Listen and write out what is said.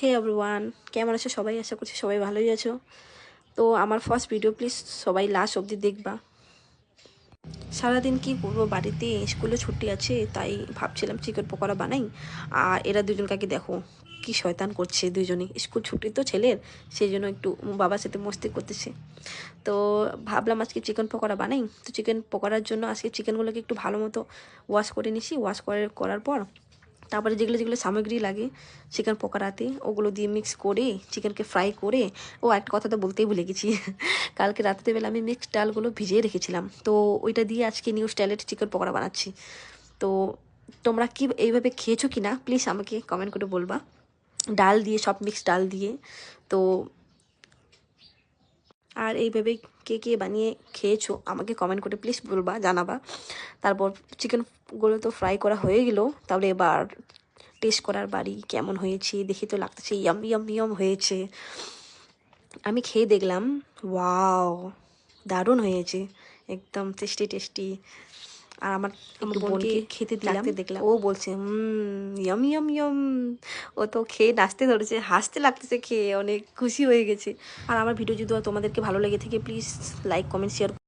হে everyone, কেমন আছো সবাই? আশা করছি সবাই ভালোই আছো। তো আমার ফার্স্ট ভিডিও, প্লিজ সবাই লাস্ট অবধি দেখবা। সারাদিন কি করবো, বাড়িতে স্কুলে ছুটি আছে, তাই ভাবছিলাম চিকেন পকোড়া বানাই। আর এরা দুজন কাকে দেখো কি শয়তান করছে, দুজনে স্কুল ছুটি তো ছেলের, সেই জন্য একটু বাবার সাথে মস্তি করতেছে। তো ভাবলাম আজকে চিকেন পকোড়া বানাই। তো চিকেন পকোড়ার জন্য আজকে চিকেনগুলোকে একটু ভালো মতো ওয়াশ করে নিছি। ওয়াশ করার পর তারপরে যেগুলো যেগুলো সামগ্রী লাগে চিকেন পকোড়াতে, ওগুলো দিয়ে মিক্স করে চিকেনকে ফ্রাই করে। ও একটা কথা তো বলতেই ভুলে গেছি, কালকে রাত্রেবেলা আমি মিক্সড ডালগুলো ভিজিয়ে রেখেছিলাম, তো ওইটা দিয়ে আজকে নিউ স্টাইলের চিকেন পকোড়া বানাচ্ছি। তো তোমরা কি এইভাবে খেয়েছো কি না প্লিজ আমাকে কমেন্ট করে বলবা, ডাল দিয়ে, সব মিক্সড ডাল দিয়ে। তো আর এইভাবে কে কে বানিয়ে খেয়েছো আমাকে কমেন্ট করে প্লিজ বলবা, জানাবা। তারপর চিকেনগুলো তো ফ্রাই করা হয়ে গেল, তাহলে এবার টেস্ট করার বাড়ি কেমন হয়েছে দেখি। তো লাগতেছে ইয়াম ইয়াম ইয়াম হয়েছে। আমি খেয়ে দেখলাম, ওয়াও, দারুণ হয়েছে, একদম টেস্টি টেস্টি। আর আমার একটু বোনকে খেতে দিলাম, দেখলাম ও বলছে ইয়াম ইয়াম ইয়াম। ও তো খেয়ে নাচতে ধরেছে, হাসতে লাগতেছে, খেয়ে অনেক খুশি হয়ে গেছে। আর আমার ভিডিও যদি তোমাদেরকে ভালো লেগে থাকে প্লিজ লাইক কমেন্ট শেয়ার